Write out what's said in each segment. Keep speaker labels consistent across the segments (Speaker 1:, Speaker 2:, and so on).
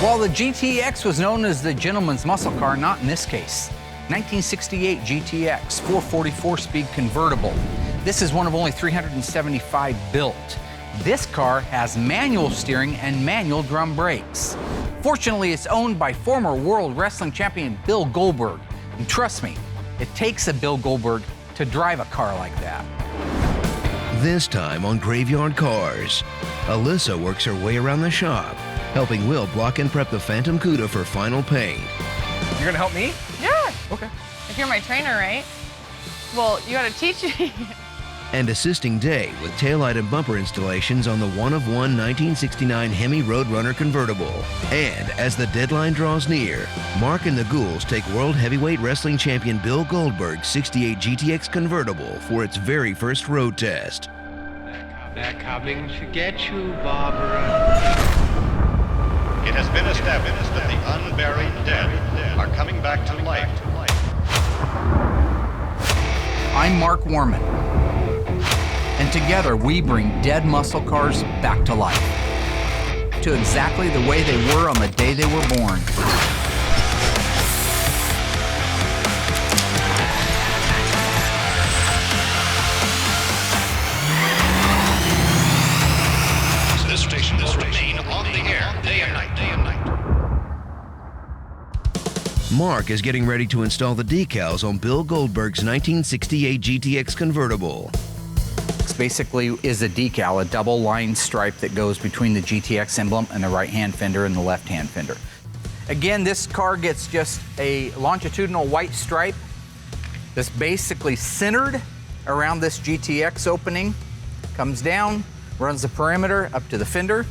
Speaker 1: While the GTX was known as the gentleman's muscle car, not in this case. 1968 GTX 444-speed convertible. This is one of only 375 built. This car has manual steering and manual drum brakes. Fortunately, it's owned by former World Wrestling Champion Bill Goldberg. And trust me, it takes a Bill Goldberg to drive a car like that.
Speaker 2: This time on Graveyard Cars, Allysa works her way around the shop, helping Will block and prep the Phantom Cuda for final paint.
Speaker 3: You're gonna help me?
Speaker 4: Yeah.
Speaker 3: Okay.
Speaker 4: If you're my trainer, right? Well, you gotta teach me.
Speaker 2: And assisting Day with taillight and bumper installations on the one-of-one 1969 Hemi Roadrunner convertible. And as the deadline draws near, Mark and the Ghouls take World Heavyweight Wrestling Champion Bill Goldberg's 68 GTX convertible for its very first road test.
Speaker 5: They're coming to get you, Barbara.
Speaker 6: It has been established that the unburied dead are coming back to life.
Speaker 1: I'm Mark Warman, and together we bring dead muscle cars back to life, to exactly the way they were on the day they were born.
Speaker 6: This station will remain on the air day and night.
Speaker 2: Mark is getting ready to install the decals on Bill Goldberg's 1968 GTX convertible.
Speaker 1: This basically is a decal, a double line stripe that goes between the GTX emblem and the right-hand fender and the left-hand fender. Again, this car gets just a longitudinal white stripe that's basically centered around this GTX opening, comes down, runs the perimeter up to the fender.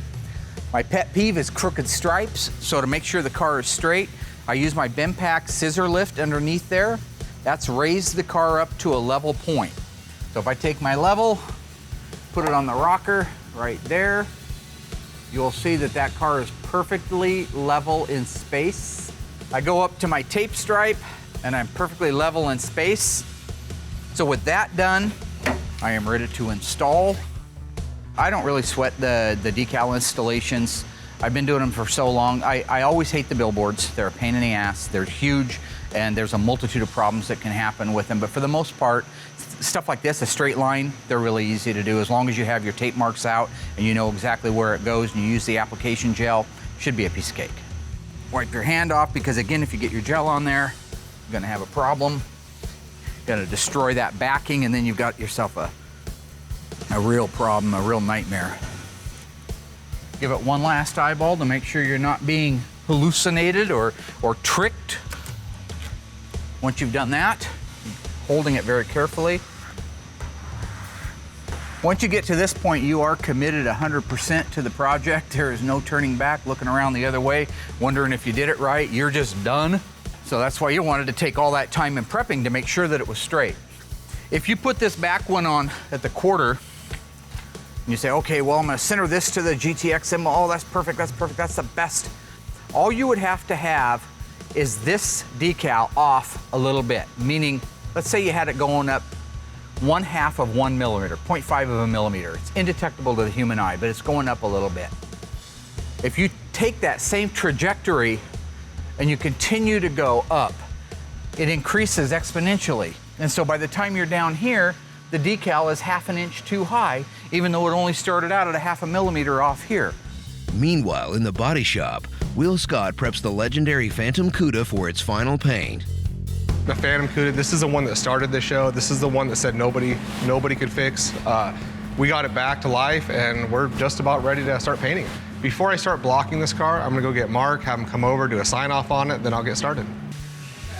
Speaker 1: My pet peeve is crooked stripes, so to make sure the car is straight, I use my Bempack scissor lift underneath there. That's raised the car up to a level point. So if I take my level, put it on the rocker right there, you'll see that that car is perfectly level in space. I go up to my tape stripe and I'm perfectly level in space. So with that done, I am ready to install. I don't really sweat the decal installations. I've been doing them for so long. I always hate the billboards. They're a pain in the ass. They're huge, and there's a multitude of problems that can happen with them. But for the most part, stuff like this, a straight line, they're really easy to do. As long as you have your tape marks out and you know exactly where it goes and you use the application gel, should be a piece of cake. Wipe your hand off, because again, if you get your gel on there, you're gonna have a problem. You're gonna destroy that backing, and then you've got yourself a real problem, a real nightmare. Give it one last eyeball to make sure you're not being hallucinated or tricked. Once you've done that, holding it very carefully. Once you get to this point, you are committed 100% to the project. There is no turning back, looking around the other way, wondering if you did it right. You're just done. So that's why you wanted to take all that time in prepping to make sure that it was straight. If you put this back one on at the quarter, and you say, okay, well, I'm gonna center this to the GTX symbol. Oh, that's perfect, that's the best. All you would have to have is this decal off a little bit, meaning, let's say you had it going up 1/2 of 1 millimeter, 0.5 of a millimeter. It's indetectable to the human eye, but it's going up a little bit. If you take that same trajectory and you continue to go up, it increases exponentially. And so by the time you're down here, the decal is 1/2 inch too high, even though it only started out at 1/2 millimeter off here.
Speaker 2: Meanwhile, in the body shop, Will Scott preps the legendary Phantom Cuda for its final paint.
Speaker 3: The Phantom Cuda, this is the one that started the show. This is the one that said nobody could fix. We got it back to life, and we're just about ready to start painting it. Before I start blocking this car, I'm gonna go get Mark, have him come over, do a sign off on it, then I'll get started.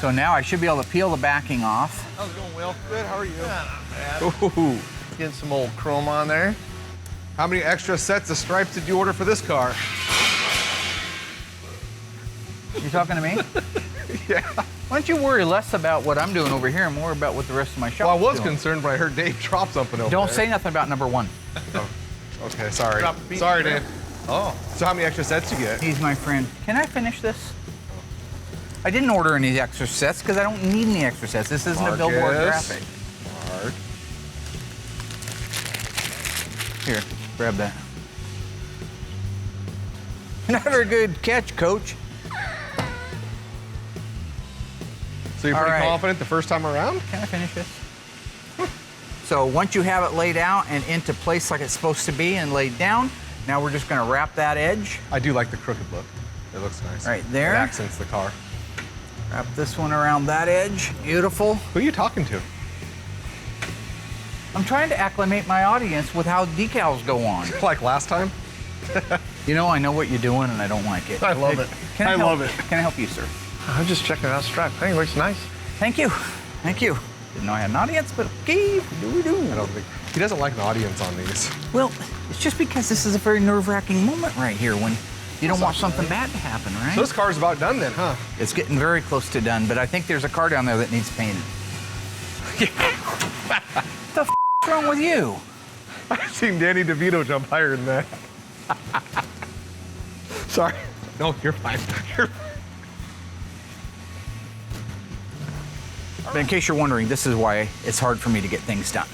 Speaker 1: So now I should be able to peel the backing off.
Speaker 7: How's it going, Will? Good, how are you?
Speaker 3: Yeah, not bad. Ooh.
Speaker 7: Getting some old chrome on there.
Speaker 3: How many extra sets of stripes did you order for this car?
Speaker 1: You talking to me?
Speaker 3: Yeah.
Speaker 1: Why don't you worry less about what I'm doing over here and more about what the rest of my shop
Speaker 3: Well, I was
Speaker 1: is doing.
Speaker 3: concerned when I heard Dave drop something over
Speaker 1: Don't
Speaker 3: there.
Speaker 1: say nothing about number one.
Speaker 3: Oh, okay, sorry.
Speaker 7: Drop a beat
Speaker 3: Sorry,
Speaker 7: there.
Speaker 3: Dave.
Speaker 7: Oh.
Speaker 3: So how many extra sets you get?
Speaker 1: He's my friend. Can I finish this? I didn't order any extra sets because I don't need any extra sets. This isn't a billboard
Speaker 3: Marcus.
Speaker 1: graphic.
Speaker 3: Mark.
Speaker 1: Here, grab that. Another good catch, Coach.
Speaker 3: So you're
Speaker 1: All
Speaker 3: pretty
Speaker 1: right.
Speaker 3: confident the first time around?
Speaker 1: Can I finish this? So once you have it laid out and into place like it's supposed to be and laid down, now we're just gonna wrap that edge.
Speaker 3: I do like the crooked look. It looks nice.
Speaker 1: Right there.
Speaker 3: It accents the car.
Speaker 1: Wrap this one around that edge. Beautiful.
Speaker 3: Who are you talking to?
Speaker 1: I'm trying to acclimate my audience with how decals go on.
Speaker 3: Like last time?
Speaker 1: You know, I know what you're doing and I don't like it.
Speaker 7: I love it.
Speaker 1: Can I
Speaker 7: I
Speaker 1: help?
Speaker 7: love it.
Speaker 1: Can I help you, sir?
Speaker 7: I'm just checking out strap. Hey, looks nice.
Speaker 1: Thank you. Thank you. Didn't know I had an audience, but okay.
Speaker 3: I don't think he doesn't like an audience on these.
Speaker 1: Well, it's just because this is a very nerve-wracking moment right here when you don't want something bad to happen, right?
Speaker 3: So this car's about done then, huh?
Speaker 1: It's getting very close to done, but I think there's a car down there that needs painted. What the is wrong with you?
Speaker 3: I've seen Danny DeVito jump higher than that. Sorry. No, you're fine. You're fine.
Speaker 1: But in case you're wondering, this is why it's hard for me to get things done.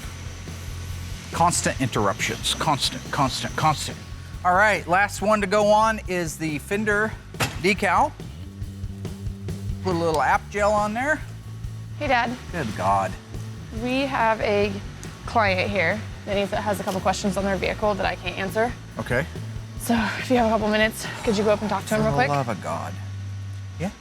Speaker 1: Constant interruptions. Constant. All right, last one to go on is the fender decal. Put a little app gel on there.
Speaker 4: Hey, Dad.
Speaker 1: Good God.
Speaker 4: We have a client here that has a couple questions on their vehicle that I can't answer.
Speaker 1: Okay.
Speaker 4: So if you have a couple minutes, could you go up and talk to him real
Speaker 1: For
Speaker 4: quick?
Speaker 1: the love of God. Yeah.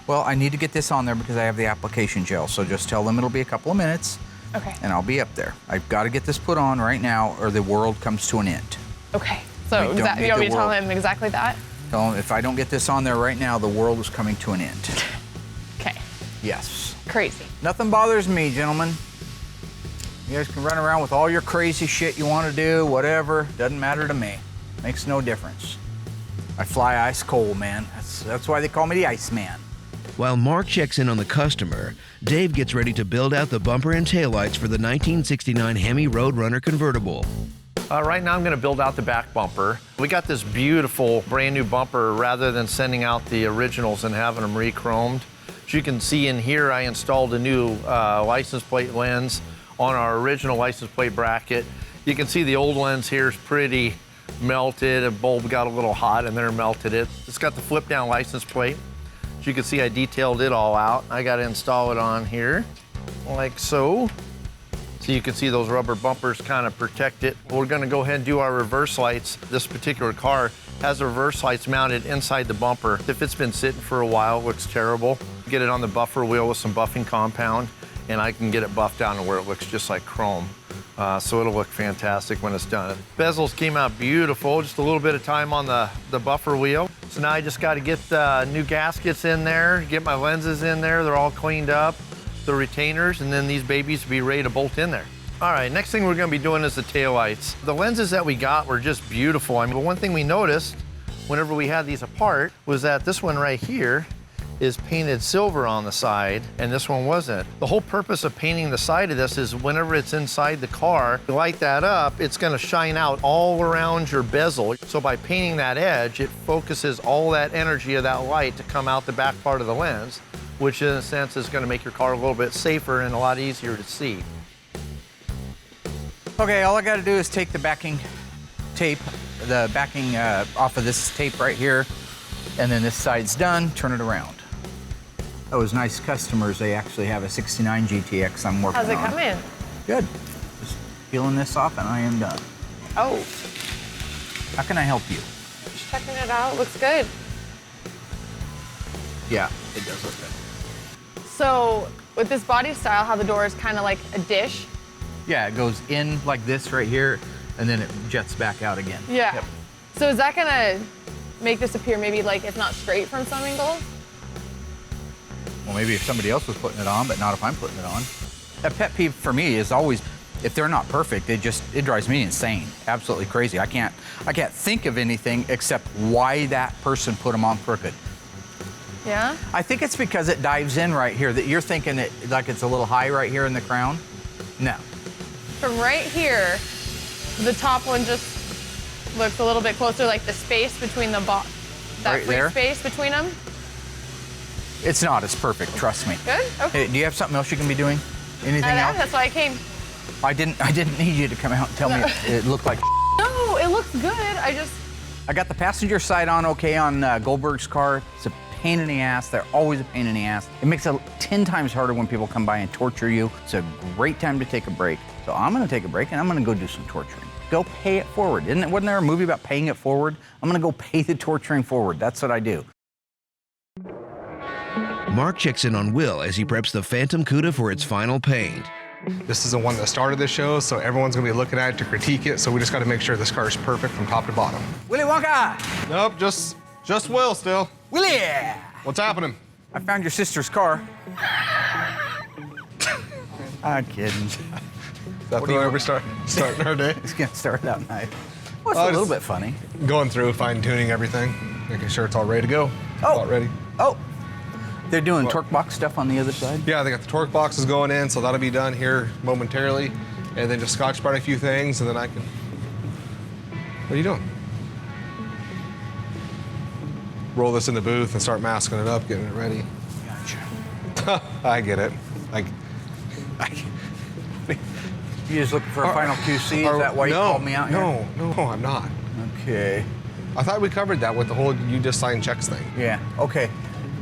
Speaker 1: Well, I need to get this on there because I have the application gel. So just tell them it'll be a couple of minutes
Speaker 4: Okay.
Speaker 1: and I'll be up there. I've got to get this put on right now or the world comes to an end.
Speaker 4: Okay.
Speaker 1: We
Speaker 4: So
Speaker 1: don't
Speaker 4: you
Speaker 1: need
Speaker 4: want me
Speaker 1: the
Speaker 4: to tell
Speaker 1: world.
Speaker 4: him exactly that?
Speaker 1: Tell them if I don't get this on there right now, the world is coming to an end.
Speaker 4: Okay.
Speaker 1: Yes.
Speaker 4: Crazy.
Speaker 1: Nothing bothers me, gentlemen. You guys can run around with all your crazy shit you want to do, whatever. Doesn't matter to me. Makes no difference. I fly ice cold, man. That's why they call me the Iceman.
Speaker 2: While Mark checks in on the customer, Dave gets ready to build out the bumper and taillights for the 1969 Hemi Roadrunner convertible.
Speaker 7: Right now I'm going to build out the back bumper. We got this beautiful brand new bumper rather than sending out the originals and having them re-chromed. As you can see in here, I installed a new license plate lens on our original license plate bracket. You can see the old lens here is pretty melted. A bulb got a little hot and there melted it. It's got the flip down license plate. As you can see, I detailed it all out. I got to install it on here like so. So you can see those rubber bumpers kind of protect it. We're going to go ahead and do our reverse lights. This particular car has the reverse lights mounted inside the bumper. If it's been sitting for a while, it looks terrible. Get it on the buffer wheel with some buffing compound, and I can get it buffed down to where it looks just like chrome. So it'll look fantastic when it's done. Bezels came out beautiful, just a little bit of time on the buffer wheel. So now I just got to get the new gaskets in there, get my lenses in there. They're all cleaned up, the retainers, and then these babies will be ready to bolt in there. All right, next thing we're going to be doing is the taillights. The lenses that we got were just beautiful. I mean, one thing we noticed whenever we had these apart was that this one right here is painted silver on the side, and this one wasn't. The whole purpose of painting the side of this is whenever it's inside the car, you light that up, it's gonna shine out all around your bezel. So by painting that edge, it focuses all that energy of that light to come out the back part of the lens, which in a sense is gonna make your car a little bit safer and a lot easier to see.
Speaker 1: Okay, all I got to do is take the backing tape, the backing off of this tape right here, and then this side's done, turn it around. Those nice customers, they actually have a 69 GTX I'm working on.
Speaker 4: How's it come in?
Speaker 1: Good. Just peeling this off and I am done.
Speaker 4: Oh,
Speaker 1: How can I help you?
Speaker 4: just checking it out. Looks good.
Speaker 1: Yeah, it does look good.
Speaker 4: So with this body style, how the door is kind of like a dish.
Speaker 1: Yeah, it goes in like this right here, and then it jets back out again.
Speaker 4: Yeah.
Speaker 1: Yep.
Speaker 4: So is that gonna make this appear maybe like it's not straight from some angles?
Speaker 1: Well, maybe if somebody else was putting it on, but not if I'm putting it on. A pet peeve for me is always, if they're not perfect, it drives me insane, absolutely crazy. I can't think of anything except why that person put them on crooked.
Speaker 4: Yeah.
Speaker 1: I think it's because it dives in right here, that you're thinking it like it's a little high right here in the crown. No.
Speaker 4: From right here, the top one just looks a little bit closer, like the space between the that
Speaker 1: Right
Speaker 4: free
Speaker 1: there?
Speaker 4: space between them.
Speaker 1: It's not as perfect, trust me.
Speaker 4: Good. Okay.
Speaker 1: Hey, do you have something else you can be doing? Anything
Speaker 4: I know,
Speaker 1: else?
Speaker 4: that's why I came.
Speaker 1: I didn't need you to come out and tell me it looked like
Speaker 4: No, it looks good.
Speaker 1: I got the passenger side on okay on Goldberg's car. It's a pain in the ass. They're always a pain in the ass. It makes it 10 times harder when people come by and torture you. It's a great time to take a break. So I'm gonna take a break and I'm gonna go do some torturing. Go pay it forward. Wasn't there a movie about paying it forward? I'm gonna go pay the torturing forward. That's what I do.
Speaker 2: Mark checks in on Will as he preps the Phantom Cuda for its final paint.
Speaker 3: This is the one that started this show, so everyone's gonna be looking at it to critique it, so we just gotta make sure this car is perfect from top to bottom.
Speaker 1: Willy Wonka!
Speaker 3: Nope, just Will still.
Speaker 1: Willy!
Speaker 3: What's happening?
Speaker 1: I found your sister's car. I'm kidding.
Speaker 3: Is that the way we're starting our day?
Speaker 1: It's gonna start out nice. Well, it's a little bit funny.
Speaker 3: Going through, fine-tuning everything, making sure it's all ready to go.
Speaker 1: Oh.
Speaker 3: About ready.
Speaker 1: Oh, they're doing torque box stuff on the other side?
Speaker 3: Yeah, they got the torque boxes going in, so that'll be done here momentarily. And then just scotch bright a few things, and then I can... What are you doing? Roll this in the booth and start masking it up, getting it ready.
Speaker 1: Gotcha.
Speaker 3: I get it.
Speaker 1: You just looking for a final QC? Is that why you called me out here?
Speaker 3: No, I'm not.
Speaker 1: Okay.
Speaker 3: I thought we covered that with the whole you just sign checks thing.
Speaker 1: Yeah, okay.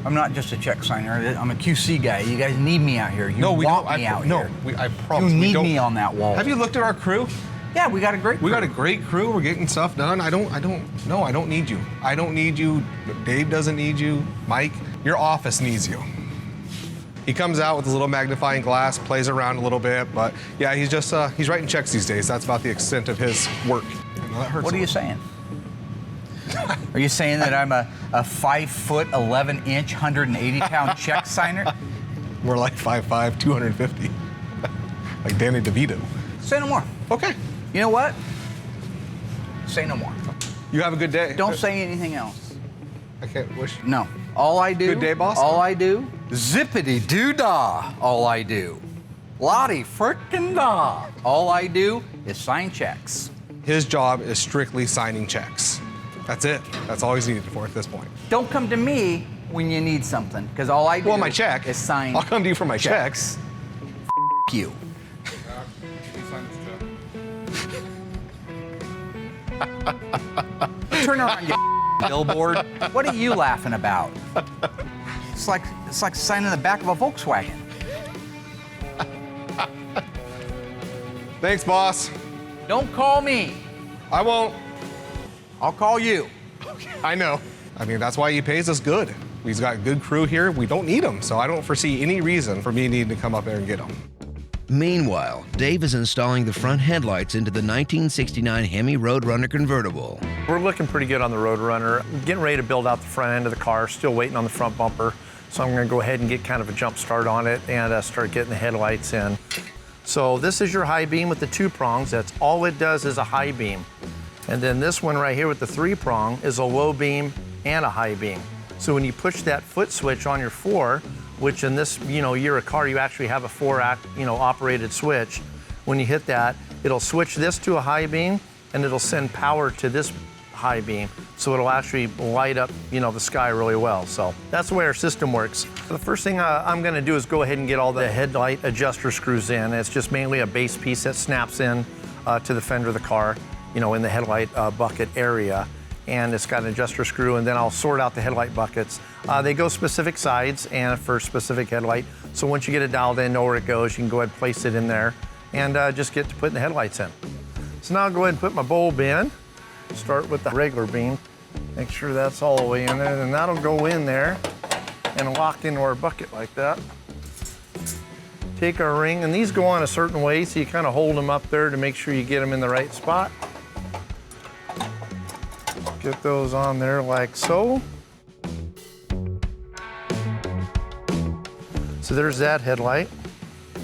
Speaker 1: I'm not just a check signer. I'm a QC guy. You guys need me out here. You
Speaker 3: we
Speaker 1: want
Speaker 3: don't.
Speaker 1: me out
Speaker 3: no,
Speaker 1: here.
Speaker 3: I promise.
Speaker 1: You
Speaker 3: we
Speaker 1: need
Speaker 3: don't.
Speaker 1: me on that wall.
Speaker 3: Have you looked at our crew?
Speaker 1: Yeah, we got a great crew.
Speaker 3: We got a great crew. We're getting stuff done. I don't need you. I don't need you. Dave doesn't need you. Mike, your office needs you. He comes out with his little magnifying glass, plays around a little bit, but yeah, he's just he's writing checks these days. That's about the extent of his work. Well, that hurts.
Speaker 1: What are you saying? Are you saying that I'm a 5 foot 11 inch 180 pound check signer?
Speaker 3: More like 5'5", 250. Like Danny DeVito.
Speaker 1: Say no more.
Speaker 3: Okay.
Speaker 1: You know what? Say no more.
Speaker 3: You have a good day.
Speaker 1: Don't say anything else.
Speaker 3: I can't wish.
Speaker 1: No. All I do.
Speaker 3: Good day, boss.
Speaker 1: All I do. Zippity doo dah. All I do. Lottie frickin' da. All I do is sign checks.
Speaker 3: His job is strictly signing checks. That's it. That's all he's needed for at this point.
Speaker 1: Don't come to me when you need something, because all I do
Speaker 3: Well, my check.
Speaker 1: is sign.
Speaker 3: I'll come to you for my checks.
Speaker 1: F you. Turn around, you billboard. What are you laughing about? It's like signing the back of a Volkswagen.
Speaker 3: Thanks, boss.
Speaker 1: Don't call me.
Speaker 3: I won't.
Speaker 1: I'll call you.
Speaker 3: I know. I mean, that's why he pays us good. He's got a good crew here. We don't need him, so I don't foresee any reason for me needing to come up there and get him.
Speaker 2: Meanwhile, Dave is installing the front headlights into the 1969 Hemi Roadrunner convertible.
Speaker 7: We're looking pretty good on the Roadrunner. Getting ready to build out the front end of the car, still waiting on the front bumper. So I'm gonna go ahead and get kind of a jump start on it and start getting the headlights in. So this is your high beam with the 2 prongs. That's all it does is a high beam. And then this one right here with the 3 prong is a low beam and a high beam. So when you push that foot switch on your 4, which in this, year of car, you actually have a 4-act, operated switch. When you hit that, it'll switch this to a high beam and it'll send power to this high beam. So it'll actually light up, the sky really well. So that's the way our system works. The first thing I'm gonna do is go ahead and get all the headlight adjuster screws in. It's just mainly a base piece that snaps in to the fender of the car, in the headlight bucket area. And it's got an adjuster screw, and then I'll sort out the headlight buckets. They go specific sides and for specific headlight. So once you get it dialed in, know where it goes, you can go ahead and place it in there and just get to putting the headlights in. So now I'll go ahead and put my bulb in. Start with the regular beam. Make sure that's all the way in there. Then that'll go in there and lock into our bucket like that. Take our ring, and these go on a certain way, so you kind of hold them up there to make sure you get them in the right spot. Get those on there like so. So there's that headlight.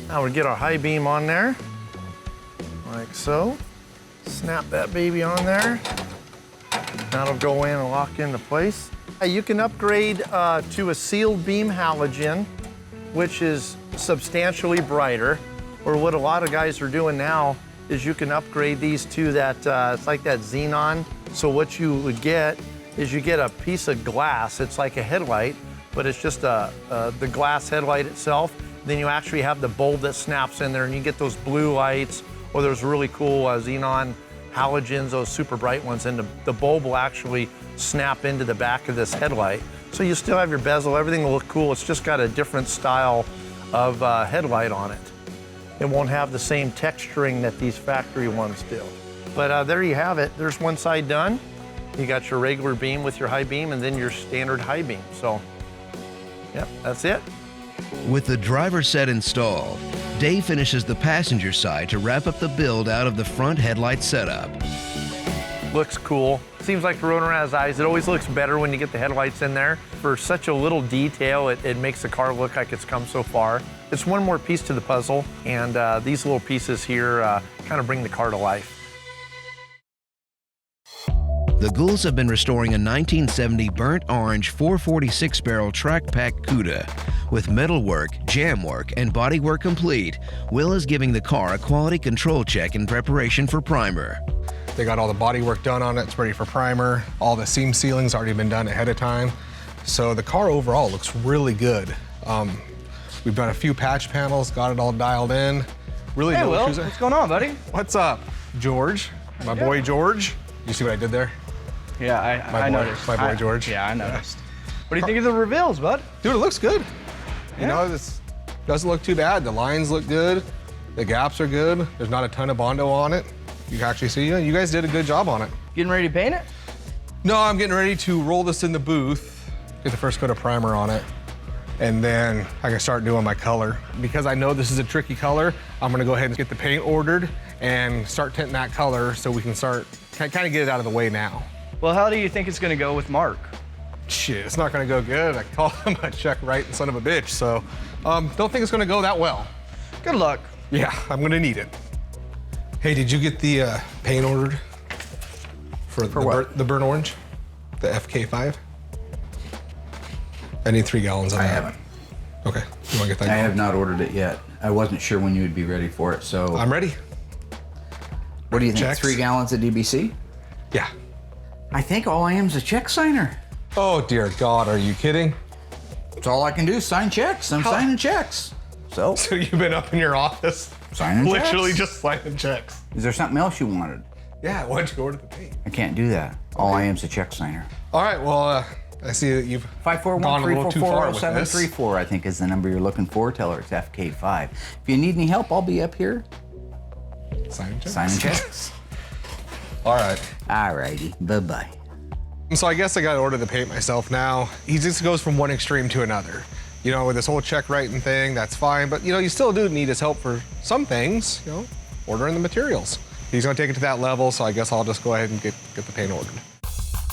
Speaker 7: Now we get our high beam on there, like so. Snap that baby on there. That'll go in and lock into place. You can upgrade to a sealed beam halogen, which is substantially brighter, or what a lot of guys are doing now is you can upgrade these to that, it's like that xenon. So what you would get is you get a piece of glass. It's like a headlight, but it's just the glass headlight itself. Then you actually have the bulb that snaps in there, and you get those blue lights or those really cool xenon, halogens, those super bright ones, and the bulb will actually snap into the back of this headlight. So you still have your bezel, everything will look cool. It's just got a different style of headlight on it. It won't have the same texturing that these factory ones do. But there you have it. There's one side done. You got your regular beam with your high beam and then your standard high beam. So, yep, that's it.
Speaker 2: With the driver's set installed, Dave finishes the passenger side to wrap up the build out of the front headlight setup.
Speaker 7: Looks cool. Seems like the Roadrunner has eyes. It always looks better when you get the headlights in there. For such a little detail, it makes the car look like it's come so far. It's one more piece to the puzzle, and these little pieces here kind of bring the car to life.
Speaker 2: The Ghouls have been restoring a 1970 burnt orange 446-barrel track pack Cuda. With metalwork, jam work, and bodywork complete, Will is giving the car a quality control check in preparation for primer.
Speaker 3: They got all the body work done on it. It's ready for primer. All the seam sealing's already been done ahead of time. So the car overall looks really good. We've done a few patch panels, got it all dialed in. Really
Speaker 8: Hey,
Speaker 3: no
Speaker 8: Will,
Speaker 3: issues there.
Speaker 8: what's going on, buddy?
Speaker 3: What's up, George? My boy George. You see what I did there?
Speaker 8: Yeah, I noticed.
Speaker 3: My boy George.
Speaker 8: Yeah, I noticed. What do you think of the reveals, bud?
Speaker 3: Dude, it looks good.
Speaker 8: Yeah.
Speaker 3: You know, this doesn't look too bad. The lines look good. The gaps are good. There's not a ton of Bondo on it. You can actually see, you guys did a good job on it.
Speaker 8: Getting ready to paint it?
Speaker 3: No, I'm getting ready to roll this in the booth, get the first coat of primer on it, and then I can start doing my color. Because I know this is a tricky color, I'm gonna go ahead and get the paint ordered and start tinting that color so we can start, kind of get it out of the way now.
Speaker 8: Well, how do you think it's gonna go with Mark?
Speaker 3: Shit, it's not gonna go good. I call him a check right and son of a bitch, so don't think it's gonna go that well.
Speaker 8: Good luck.
Speaker 3: Yeah, I'm gonna need it. Hey, did you get the paint ordered? For
Speaker 1: what?
Speaker 3: The burnt orange? The FK5? I need 3 gallons of that.
Speaker 1: I haven't.
Speaker 3: Okay, you wanna get that
Speaker 1: I
Speaker 3: going?
Speaker 1: have not ordered it yet. I wasn't sure when you would be ready for it, so.
Speaker 3: I'm ready.
Speaker 1: What do you think,
Speaker 3: Checks?
Speaker 1: 3 gallons of DBC?
Speaker 3: Yeah.
Speaker 1: I think all I am is a check signer.
Speaker 3: Oh dear God, are you kidding?
Speaker 1: That's all I can do, sign checks. I'm signing checks. So,
Speaker 3: So you've been up in your office?
Speaker 1: Signing
Speaker 3: Literally
Speaker 1: checks.
Speaker 3: just signing checks.
Speaker 1: Is there something else you wanted?
Speaker 3: Yeah, why'd you order the paint?
Speaker 1: I can't do that. All I am is a check signer.
Speaker 3: All right, well, I see that you've gone a little too far with this.
Speaker 1: 541-344-0734, I think is the number you're looking for. Tell her it's FK5. If you need any help, I'll be up here
Speaker 3: Signing checks?
Speaker 1: signing checks.
Speaker 3: All right.
Speaker 1: Alrighty, bye-bye.
Speaker 3: So I guess I gotta order the paint myself now. He just goes from one extreme to another. You know, with this whole check writing thing, that's fine, but you know, you still do need his help for some things, you know, ordering the materials. He's gonna take it to that level, so I guess I'll just go ahead and get the paint ordered.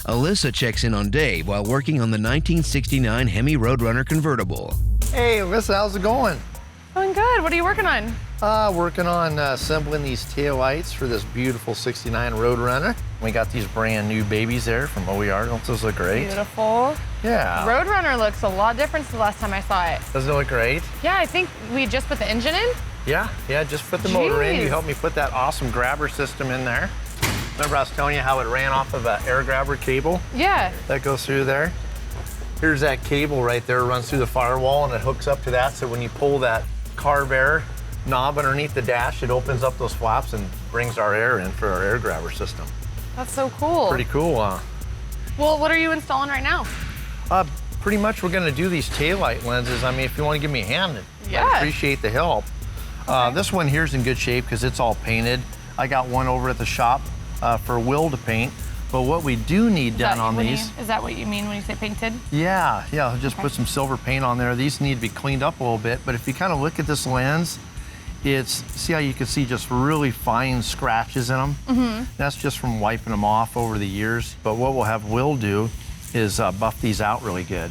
Speaker 2: Alyssa checks in on Dave while working on the 1969 Hemi Roadrunner convertible.
Speaker 7: Hey, Alyssa, how's it going?
Speaker 4: Going good. What are you working on?
Speaker 7: Working on assembling these taillights for this beautiful 69 Roadrunner. We got these brand new babies there from OER. Don't those look great?
Speaker 4: Beautiful.
Speaker 7: Yeah.
Speaker 4: Roadrunner looks a lot different to the last time I saw it.
Speaker 7: Doesn't it look great?
Speaker 4: Yeah, I think we just put the engine in.
Speaker 7: Yeah, just put the motor in. You
Speaker 4: Jeez.
Speaker 7: helped me put that awesome grabber system in there. Remember I was telling you how it ran off of an air grabber cable
Speaker 4: Yeah.
Speaker 7: that goes through there? Here's that cable right there, runs through the firewall and it hooks up to that, so when you pull that carb air knob underneath the dash, it opens up those flaps and brings our air in for our air grabber system.
Speaker 4: That's so cool.
Speaker 7: Pretty cool, huh?
Speaker 4: Well, what are you installing right now?
Speaker 7: Pretty much we're gonna do these taillight lenses. I mean, if you wanna give me a hand,
Speaker 4: Yeah.
Speaker 7: I appreciate the help. This one here's in good shape because it's all painted. I got one over at the shop for Will to paint. But what we do need done on these.
Speaker 4: Is that what you mean when you say painted?
Speaker 7: Yeah, I'll just put some silver paint on there. These need to be cleaned up a little bit, but if you kind of look at this lens, see how you can see just really fine scratches in them? Mm-hmm. That's just from wiping them off over the years. But what we'll have Will do is buff these out really good.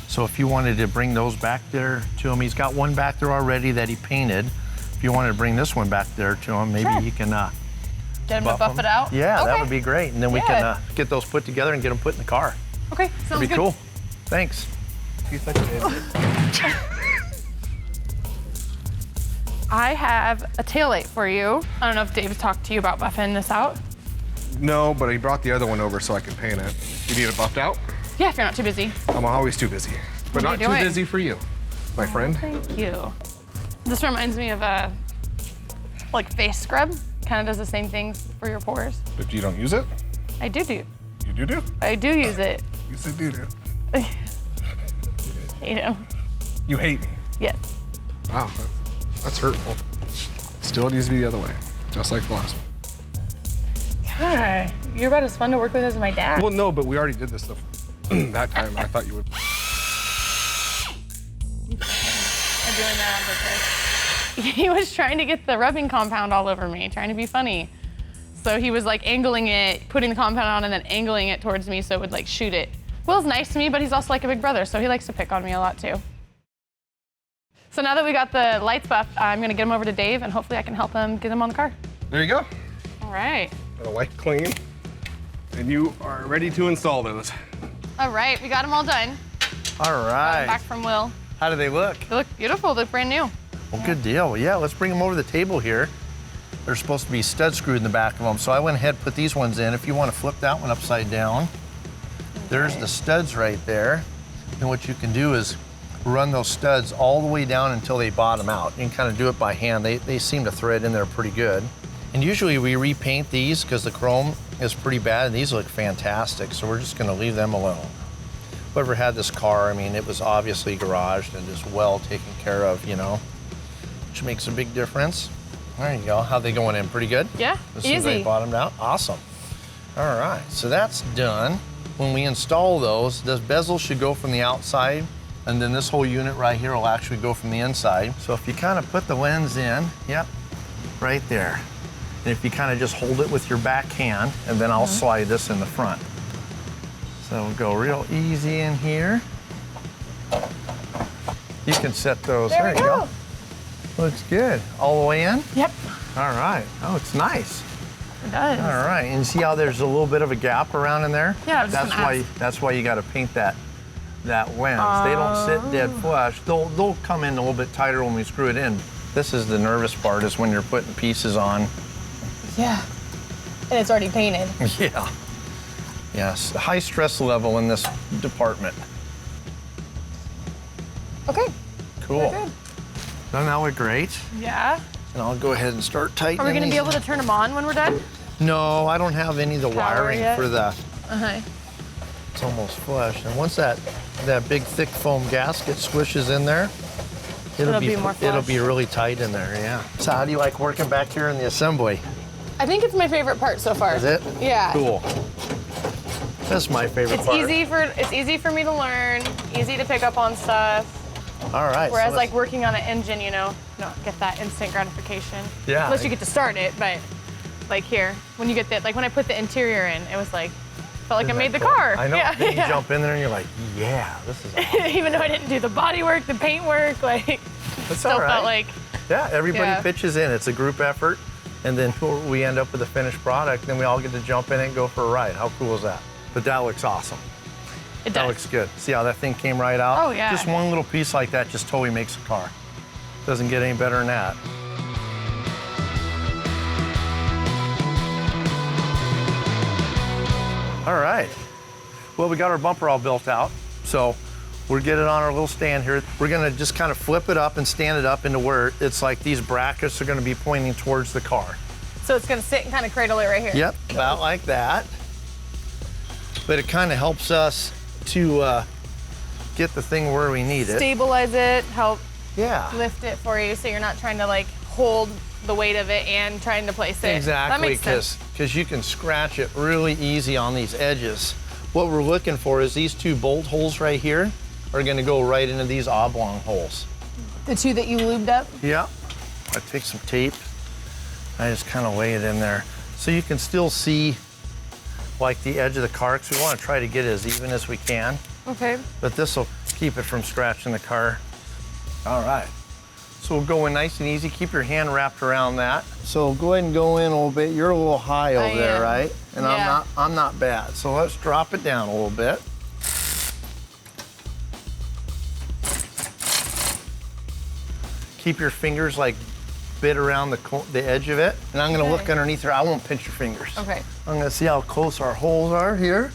Speaker 7: So if you wanted to bring those back there to him, he's got one back there already that he painted. If you wanted to bring this one back there to him, maybe he can
Speaker 4: Get him to buff it out?
Speaker 7: Yeah,
Speaker 4: Okay.
Speaker 7: that would be great. And then we can get those put together and get them put in the car.
Speaker 4: Okay, sounds
Speaker 7: That'd be
Speaker 4: good.
Speaker 7: cool. Thanks.
Speaker 4: I have a taillight for you. I don't know if Dave's talked to you about buffing this out.
Speaker 3: No, but he brought the other one over so I can paint it. You need it buffed out?
Speaker 4: Yeah, if you're not too busy.
Speaker 3: I'm always too busy, but
Speaker 4: What are
Speaker 3: not
Speaker 4: you
Speaker 3: too
Speaker 4: doing?
Speaker 3: busy for you, my friend.
Speaker 4: Thank you. This reminds me of a like face scrub. kind of does the same things for your pores.
Speaker 3: But you don't use it?
Speaker 4: I do.
Speaker 3: You do?
Speaker 4: I do use it.
Speaker 3: You said do.
Speaker 4: Hate him.
Speaker 3: You hate me.
Speaker 4: Yes.
Speaker 3: Wow, that's hurtful. Still needs to be the other way, just like the last one.
Speaker 4: God, you're about as fun to work with as my dad.
Speaker 3: Well, no, but we already did this stuff that time. I thought you would.
Speaker 4: I'm doing that on purpose. He was trying to get the rubbing compound all over me, trying to be funny. So he was like angling it, putting the compound on and then angling it towards me so it would like shoot it. Will's nice to me, but he's also like a big brother, so he likes to pick on me a lot too. So now that we got the lights buffed, I'm gonna get him over to Dave and hopefully I can help him get him on the car.
Speaker 3: There you go.
Speaker 4: All right.
Speaker 3: Got a wipe clean, and you are ready to install those.
Speaker 4: All right, we got them all done.
Speaker 7: All right.
Speaker 4: Back from Will.
Speaker 7: How do they look?
Speaker 4: They look beautiful, they look brand new.
Speaker 7: Well, good deal. Well, yeah, let's bring them over to the table here. They're supposed to be stud screwed in the back of them, so I went ahead and put these ones in. If you want to flip that one upside down, there's the studs right there. And what you can do is run those studs all the way down until they bottom out. You can kind of do it by hand. They seem to thread in there pretty good. And usually we repaint these because the chrome is pretty bad, and these look fantastic, so we're just going to leave them alone. Whoever had this car, I mean, it was obviously garaged and just well taken care of, you know, which makes a big difference. There you go. How they going in? Pretty good?
Speaker 4: Yeah,
Speaker 7: As soon as they
Speaker 4: easy.
Speaker 7: bottomed out? Awesome. All right, so that's done. When we install those, the bezel should go from the outside, and then this whole unit right here will actually go from the inside. So if you kind of put the lens in, yep, right there. And if you kind of just hold it with your back hand, and then I'll slide this in the front. So we'll go real easy in here. You can set those,
Speaker 4: There we go.
Speaker 7: Looks good. All the way in?
Speaker 4: Yep,
Speaker 7: All right. Oh, it's nice.
Speaker 4: it does.
Speaker 7: All right. And see how there's a little bit of a gap around in there?
Speaker 4: Yeah, I was
Speaker 7: that's
Speaker 4: just
Speaker 7: why
Speaker 4: gonna ask.
Speaker 7: that's why you got to paint that lens. They don't sit dead flush. They'll come in a little bit tighter when we screw it in. This is the nervous part, is when you're putting pieces on.
Speaker 4: Yeah, and it's already painted.
Speaker 7: Yeah. Yes. High stress level in this department.
Speaker 4: Okay,
Speaker 7: Cool.
Speaker 4: we're good.
Speaker 7: Doesn't that look great?
Speaker 4: Yeah.
Speaker 7: And I'll go ahead and start tightening.
Speaker 4: Are we gonna be
Speaker 7: these.
Speaker 4: able to turn them on when we're done?
Speaker 7: No, I don't have any of the
Speaker 4: Power
Speaker 7: wiring
Speaker 4: yet?
Speaker 7: for the.
Speaker 4: Uh-huh.
Speaker 7: It's almost flush. And once that big thick foam gasket swishes in there,
Speaker 4: It'll be more
Speaker 7: it'll
Speaker 4: flush.
Speaker 7: be really tight in there, yeah. So how do you like working back here in the assembly?
Speaker 4: I think it's my favorite part so far.
Speaker 7: Is it?
Speaker 4: Yeah.
Speaker 7: Cool. That's my favorite
Speaker 4: It's
Speaker 7: part.
Speaker 4: it's easy for me to learn, easy to pick up on stuff.
Speaker 7: All right.
Speaker 4: Whereas
Speaker 7: so
Speaker 4: like working on an engine, you know, you don't get that instant gratification.
Speaker 7: Yeah.
Speaker 4: Unless you get to start it, but like here, when you get that, like when I put the interior in, it was like, felt like I
Speaker 7: isn't
Speaker 4: made
Speaker 7: that
Speaker 4: the
Speaker 7: cool?
Speaker 4: car.
Speaker 7: I know.
Speaker 4: Yeah.
Speaker 7: Then you
Speaker 4: yeah.
Speaker 7: jump in there and you're like, yeah, this is awesome.
Speaker 4: Even though I didn't do the body work, the paint work, like,
Speaker 7: That's
Speaker 4: still
Speaker 7: all right.
Speaker 4: felt like,
Speaker 7: Yeah, everybody
Speaker 4: Yeah.
Speaker 7: pitches in. It's a group effort. And then we end up with a finished product. Then we all get to jump in and go for a ride. How cool is that? But that looks awesome.
Speaker 4: it
Speaker 7: That
Speaker 4: does.
Speaker 7: looks good. See how that thing came right out?
Speaker 4: Oh, yeah.
Speaker 7: Just one little piece like that just totally makes a car. Doesn't get any better than that. All right. Well, we got our bumper all built out. So we'll get it on our little stand here. We're gonna just kind of flip it up and stand it up into where it's like these brackets are gonna be pointing towards the car.
Speaker 4: So it's gonna sit and kind of cradle it right here.
Speaker 7: Yep, about like that. But it kind of helps us to get the thing where we need it.
Speaker 4: Stabilize it, help
Speaker 7: Yeah.
Speaker 4: lift it for you so you're not trying to like hold the weight of it and trying to place it. That
Speaker 7: Exactly,
Speaker 4: makes sense.
Speaker 7: because you can scratch it really easy on these edges. What we're looking for is these two bolt holes right here are gonna go right into these oblong holes.
Speaker 4: The two that you lubed up?
Speaker 7: Yeah. I take some tape, I just kind of lay it in there. So you can still see like the edge of the car, because we want to try to get it as even as we can.
Speaker 4: Okay.
Speaker 7: But this will keep it from scratching the car. All right. So we'll go in nice and easy. Keep your hand wrapped around that. So go ahead and go in a little bit. You're a little high over there,
Speaker 4: am.
Speaker 7: right? And
Speaker 4: Yeah.
Speaker 7: I'm not bad. So let's drop it down a little bit. Keep your fingers like bit around the edge of it. And I'm gonna look
Speaker 4: Okay.
Speaker 7: underneath there. I won't pinch your fingers.
Speaker 4: Okay.
Speaker 7: I'm gonna see how close our holes are here.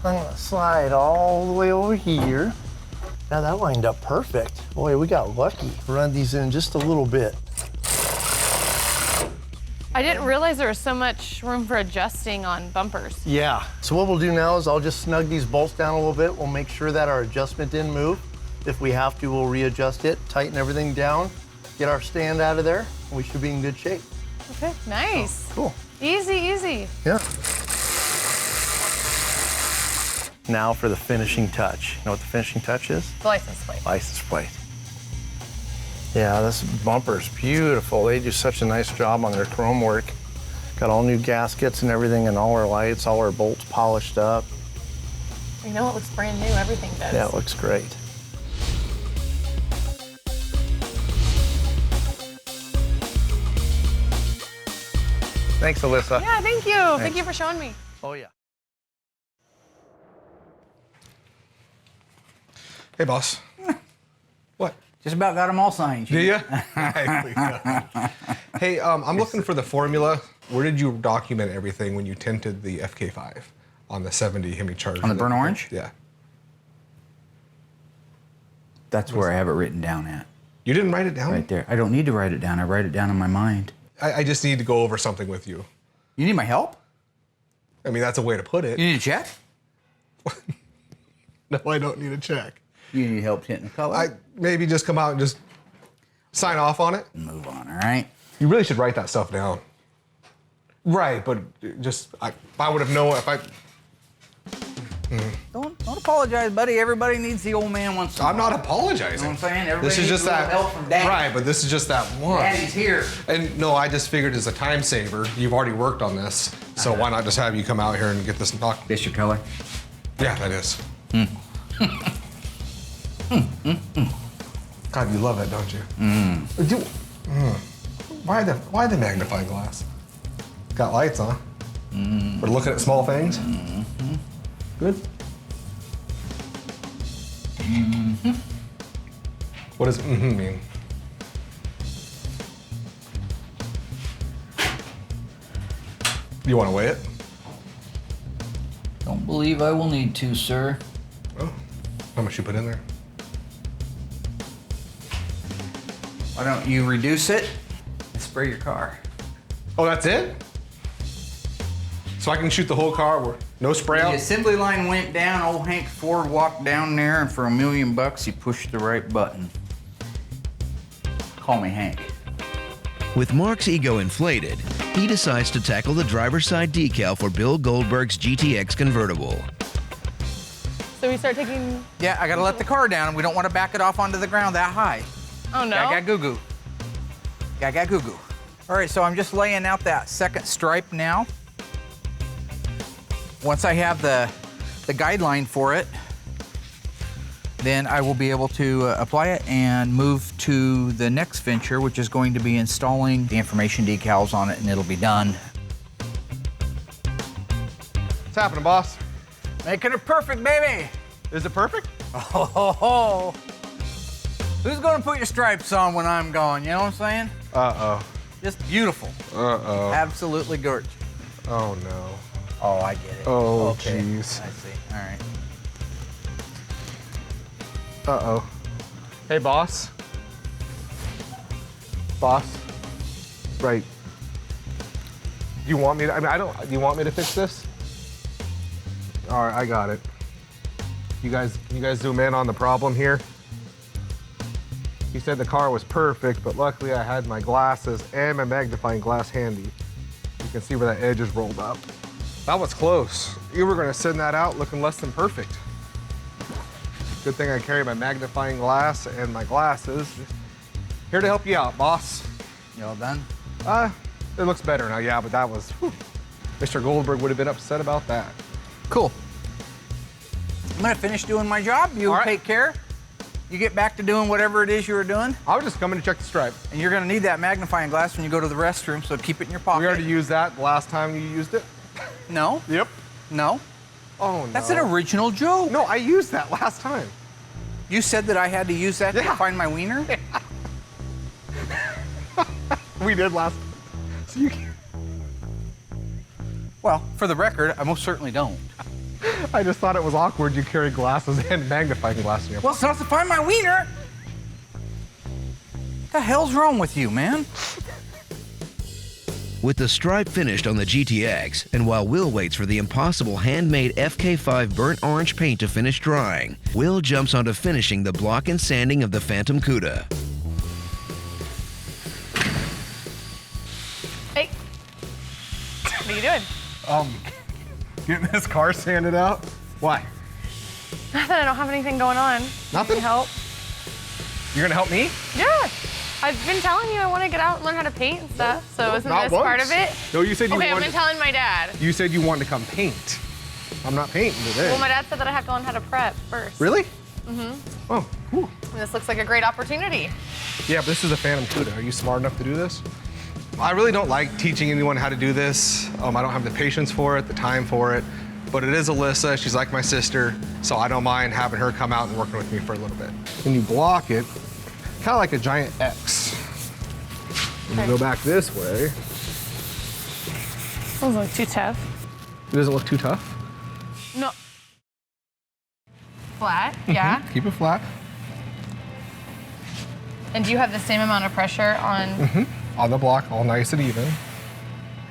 Speaker 7: I'm gonna slide all the way over here. Now that lined up perfect. Boy, we got lucky. Run these in just a little bit.
Speaker 4: I didn't realize there was so much room for adjusting on bumpers.
Speaker 7: Yeah. So what we'll do now is I'll just snug these bolts down a little bit. We'll make sure that our adjustment didn't move. If we have to, we'll readjust it, tighten everything down, get our stand out of there, and we should be in good shape.
Speaker 4: Okay, nice.
Speaker 7: Oh, cool.
Speaker 4: Easy, easy.
Speaker 7: Yeah. Now for the finishing touch. You know what the finishing touch is?
Speaker 4: The license plate.
Speaker 7: License plate. Yeah, this bumper's beautiful. They do such a nice job on their chrome work. Got all new gaskets and everything, and all our lights, all our bolts polished up.
Speaker 4: You know it looks brand new, everything does.
Speaker 7: Yeah, it looks great. Thanks, Allysa.
Speaker 4: Yeah, thank you. Thank you for showing me.
Speaker 7: Oh, yeah.
Speaker 3: Hey, boss. What?
Speaker 1: Just about got them all signed.
Speaker 3: Do you? Hey, I'm looking for the formula. Where did you document everything when you tinted the FK5 on the 70 Hemi Charger?
Speaker 1: On the burnt orange?
Speaker 3: Yeah.
Speaker 1: That's where I have it written down at.
Speaker 3: You didn't write it down?
Speaker 1: Right there. I don't need to write it down. I write it down in my mind.
Speaker 3: I just need to go over something with you.
Speaker 1: You need my help?
Speaker 3: I mean, that's a way to put it.
Speaker 1: You need a check?
Speaker 3: No, I don't need a check.
Speaker 1: You need help tinting the color?
Speaker 3: I maybe just come out and just sign off on it.
Speaker 1: Move on, all right?
Speaker 3: You really should write that stuff down. Right, but just if I would have known if I.
Speaker 1: Don't apologize, buddy. Everybody needs the old man once in a while.
Speaker 3: I'm not apologizing.
Speaker 1: You know what I'm saying? Everybody
Speaker 3: This is
Speaker 1: needs
Speaker 3: just
Speaker 1: a little
Speaker 3: that.
Speaker 1: help from Daddy.
Speaker 3: Right, but this is just that one.
Speaker 1: Daddy's here.
Speaker 3: And no, I just figured as a time saver, you've already worked on this, so why not just have you come out here and get this knocked?
Speaker 1: This your color?
Speaker 3: Yeah, that is. God, you love that, don't you? Why the magnifying glass? Got lights on. We're looking at small things. Good. What does mean? You want to weigh it?
Speaker 1: Don't believe I will need to, sir.
Speaker 3: Oh, how much you put in there?
Speaker 1: Why don't you reduce it and spray your car?
Speaker 3: Oh, that's it? So I can shoot the whole car with no spray
Speaker 1: The
Speaker 3: out?
Speaker 1: assembly line went down. Old Hank Ford walked down there, and for $1 million, he pushed the right button. Call me Hank.
Speaker 2: With Mark's ego inflated, he decides to tackle the driver's side decal for Bill Goldberg's GTX convertible.
Speaker 4: So we start taking.
Speaker 1: Yeah, I gotta let the car down. We don't want to back it off onto the ground that high.
Speaker 4: Oh no.
Speaker 1: Gaga goo goo. Gaga goo goo. All right, so I'm just laying out that second stripe now. Once I have the guideline for it, then I will be able to apply it and move to the next venture, which is going to be installing the information decals on it, and it'll be done.
Speaker 3: What's happening, boss?
Speaker 1: Making it perfect, baby.
Speaker 3: Is it perfect?
Speaker 1: Oh, who's gonna put your stripes on when I'm gone? You know what I'm saying?
Speaker 3: Uh-oh.
Speaker 1: Just beautiful.
Speaker 3: Uh-oh.
Speaker 1: Absolutely gorgeous.
Speaker 3: Oh, no.
Speaker 1: Oh, I get it.
Speaker 3: Oh,
Speaker 1: okay.
Speaker 3: jeez.
Speaker 1: I see. All right.
Speaker 3: Uh-oh. Hey, boss. Boss. Right. You want me to, I mean, do you want me to fix this? All right, I got it. You guys zoom in on the problem here? He said the car was perfect, but luckily I had my glasses and my magnifying glass handy. You can see where that edge is rolled up. That was close. You were gonna send that out looking less than perfect. Good thing I carry my magnifying glass and my glasses. Here to help you out, boss.
Speaker 1: You all done?
Speaker 3: It looks better now, yeah, but that was, whew. Mr. Goldberg would have been upset about that.
Speaker 1: Cool. I'm gonna finish doing my job. You
Speaker 3: All right.
Speaker 1: take care. You get back to doing whatever it is you were doing,
Speaker 3: I was just coming to check the stripe.
Speaker 1: and you're gonna need that magnifying glass when you go to the restroom, so keep it in your pocket.
Speaker 3: We already used that the last time you used it.
Speaker 1: No,
Speaker 3: Yep.
Speaker 1: no.
Speaker 3: Oh, no.
Speaker 1: That's an original joke.
Speaker 3: No, I used that last time.
Speaker 1: You said that I had to use that to
Speaker 3: Yeah.
Speaker 1: find my wiener?
Speaker 3: We did last time. So you can
Speaker 1: Well, for the record, I most certainly don't.
Speaker 3: I just thought it was awkward you carry glasses and magnifying glass in your
Speaker 1: Well, it's not to find my wiener. What the hell's wrong with you, man?
Speaker 2: With the stripe finished on the GTX, and while Will waits for the impossible handmade FK5 burnt orange paint to finish drying, Will jumps onto finishing the block and sanding of the Phantom Cuda.
Speaker 4: Hey. What are you doing?
Speaker 3: Getting this car sanded out. Why?
Speaker 4: Nothing, I don't have anything going on.
Speaker 3: Nothing?
Speaker 4: Can you help?
Speaker 3: You're gonna help me?
Speaker 4: Yeah. I've been telling you I want to get out and learn how to paint and stuff, so isn't
Speaker 3: Not
Speaker 4: this
Speaker 3: once.
Speaker 4: part of it?
Speaker 3: No, you said you
Speaker 4: Okay, I've
Speaker 3: wanted.
Speaker 4: been telling my dad.
Speaker 3: You said you wanted to come paint. I'm not painting today.
Speaker 4: Well, my dad said that I have to learn how to prep first.
Speaker 3: Really? Mm-hmm. Oh, cool.
Speaker 4: And this looks like a great opportunity.
Speaker 3: Yeah, but this is a Phantom Cuda. Are you smart enough to do this? I really don't like teaching anyone how to do this. I don't have the patience for it, the time for it. But it is Allysa. She's like my sister, so I don't mind having her come out and working with me for a little bit. When you block it, kind of like a giant X. When you go back this way,
Speaker 4: Doesn't look too tough.
Speaker 3: it doesn't look too tough.
Speaker 4: No. Flat, yeah.
Speaker 3: Keep it flat.
Speaker 4: And do you have the same amount of pressure on?
Speaker 3: On the block, all nice and even.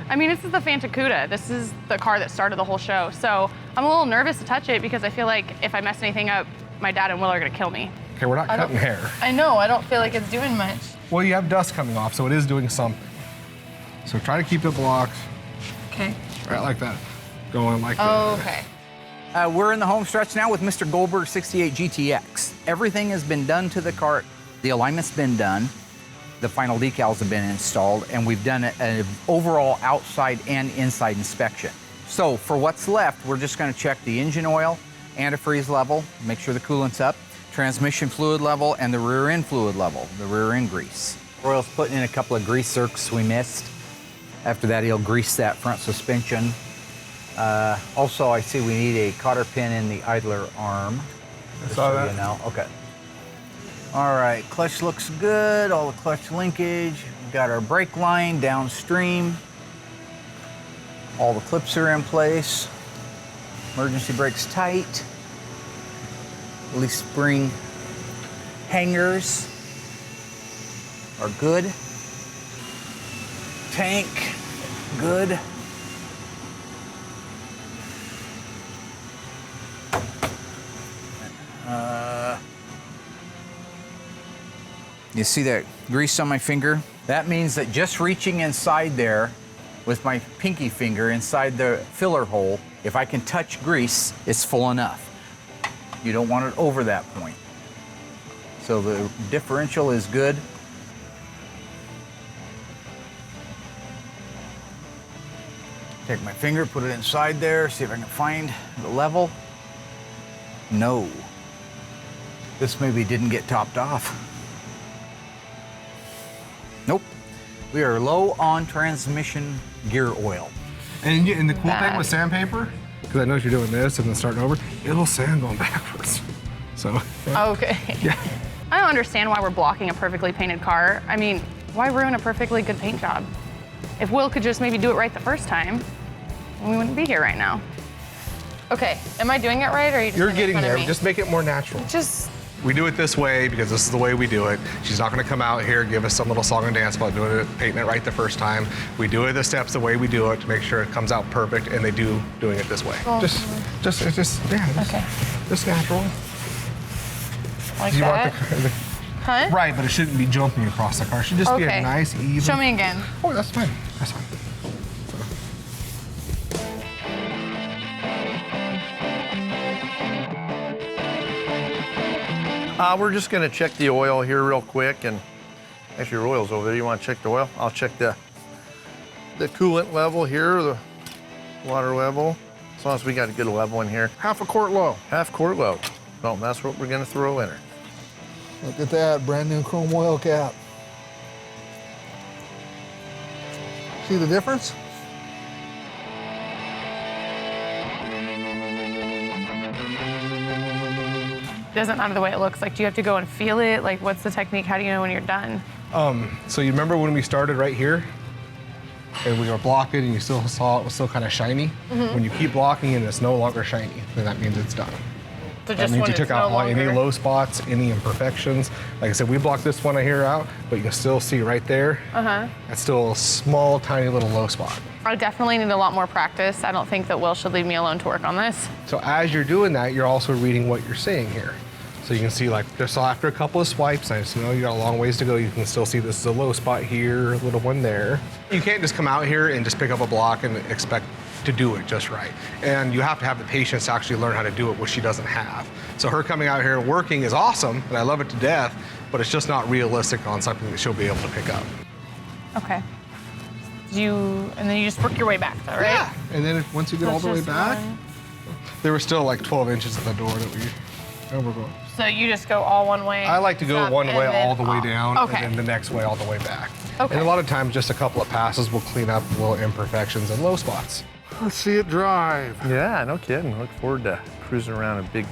Speaker 4: I mean, this is the Phantom Cuda. This is the car that started the whole show. So I'm a little nervous to touch it because I feel like if I mess anything up, my dad and Will are gonna kill me.
Speaker 3: Okay, we're not cutting hair.
Speaker 4: I know, I don't feel like it's doing much.
Speaker 3: Well, you have dust coming off, so it is doing something. So try to keep it blocked,
Speaker 4: Okay.
Speaker 3: right like that. Going like
Speaker 4: Oh,
Speaker 3: that.
Speaker 4: okay.
Speaker 1: We're in the home stretch now with Mr. Goldberg 68 GTX. Everything has been done to the cart. The alignment's been done. The final decals have been installed, and we've done an overall outside and inside inspection. So for what's left, we're just gonna check the engine oil, antifreeze level, make sure the coolant's up, transmission fluid level, and the rear end fluid level, the rear end grease. Royal's putting in a couple of grease zerks we missed. After that, he'll grease that front suspension. Also, I see we need a cotter pin in the idler arm.
Speaker 3: I saw that.
Speaker 1: You know, okay. All right, clutch looks good, all the clutch linkage. We've got our brake line downstream. All the clips are in place. Emergency brakes tight. Release spring hangers are good. Tank, good. You see that grease on my finger? That means that just reaching inside there with my pinky finger inside the filler hole, if I can touch grease, it's full enough. You don't want it over that point. So the differential is good. Take my finger, put it inside there, see if I can find the level. No. This maybe didn't get topped off. Nope. We are low on transmission gear oil.
Speaker 3: And the cool thing with sandpaper, because I know you're doing this and then starting over, it'll sand going backwards. So.
Speaker 4: Okay.
Speaker 3: Yeah.
Speaker 4: I don't understand why we're blocking a perfectly painted car. I mean, why ruin a perfectly good paint job? If Will could just maybe do it right the first time, we wouldn't be here right now. Okay, am I doing it right, or are you just
Speaker 3: You're
Speaker 4: gonna make
Speaker 3: getting
Speaker 4: fun of
Speaker 3: there.
Speaker 4: me?
Speaker 3: Just make it more natural.
Speaker 4: Just.
Speaker 3: We do it this way because this is the way we do it. She's not going to come out here and give us some little song and dance about doing it, painting it right the first time. We do it the steps the way we do it to make sure it comes out perfect, and they do doing it this way.
Speaker 4: Oh.
Speaker 3: Just
Speaker 4: Okay.
Speaker 3: just natural.
Speaker 4: Like
Speaker 3: You
Speaker 4: that?
Speaker 3: want the
Speaker 4: Huh?
Speaker 3: right, but it shouldn't be jumping across the car. It should just be
Speaker 4: Okay.
Speaker 3: a nice, even.
Speaker 4: Show me again.
Speaker 3: Oh, that's fine. That's fine.
Speaker 7: We're just gonna check the oil here real quick, and actually your oil's over there. You wanna check the oil? I'll check the coolant level here, the water level. As long as we got a good level in here.
Speaker 3: Half a quart low.
Speaker 7: Half quart low. No, that's what we're gonna throw in her.
Speaker 9: Look at that, brand new chrome oil cap. See the difference?
Speaker 4: Doesn't matter the way it looks. Like, do you have to go and feel it? Like, what's the technique? How do you know when you're done?
Speaker 3: So you remember when we started right here? And we were blocking and you still saw it was still kind of shiny? When you keep blocking and it's no longer shiny, then that means it's done.
Speaker 4: So
Speaker 3: That
Speaker 4: just
Speaker 3: means
Speaker 4: when
Speaker 3: you took
Speaker 4: it's
Speaker 3: out
Speaker 4: no
Speaker 3: any
Speaker 4: longer-
Speaker 3: low spots, any imperfections. Like I said, we blocked this one here out, but you can still see right there. That's still a small, tiny little low spot.
Speaker 4: I definitely need a lot more practice. I don't think that Will should leave me alone to work on this.
Speaker 3: So as you're doing that, you're also reading what you're seeing here. So you can see like just after a couple of swipes, I just know you got a long ways to go. You can still see this is a low spot here, a little one there. You can't just come out here and just pick up a block and expect to do it just right. And you have to have the patience to actually learn how to do it, which she doesn't have. So her coming out here and working is awesome, and I love it to death, but it's just not realistic on something that she'll be able to pick up.
Speaker 4: Okay. And then you just work your way back though, right?
Speaker 3: Yeah, and then once you get all the way
Speaker 4: Just
Speaker 3: back,
Speaker 4: one.
Speaker 3: there was still like 12 inches at the door that we overgo.
Speaker 4: So you just go all one way?
Speaker 3: I like to go
Speaker 4: up,
Speaker 3: one
Speaker 4: and
Speaker 3: way
Speaker 4: then
Speaker 3: all the way down,
Speaker 4: Okay.
Speaker 3: and then the next way all the way back.
Speaker 4: Okay.
Speaker 3: And a lot of times, just a couple of passes will clean up little imperfections and low spots.
Speaker 9: Let's see it drive.
Speaker 7: Yeah, no kidding. Look forward to cruising around a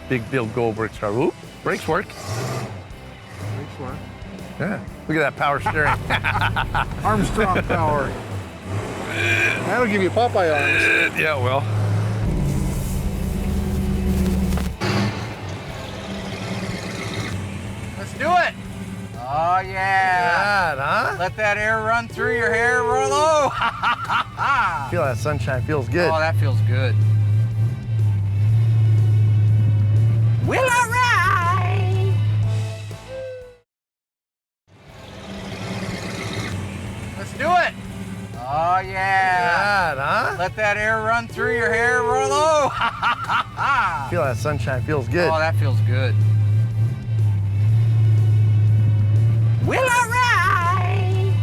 Speaker 7: big Bill Goldberg car. Whoop, brakes work.
Speaker 9: Brakes work.
Speaker 7: Yeah, look at that power steering.
Speaker 9: Armstrong power. That'll give you Popeye arms.
Speaker 7: Yeah, well.
Speaker 1: Let's do it. Oh, yeah.
Speaker 7: God, huh?
Speaker 1: Let that air run through your hair, roll low.
Speaker 7: Feel that sunshine feels good.
Speaker 1: Oh, that feels good. Will I ride? Let's do it. Oh, yeah.
Speaker 7: God, huh?
Speaker 1: Let that air run through your hair, roll low.
Speaker 7: Feel that sunshine feels good.
Speaker 1: Oh, that feels good. Will I ride?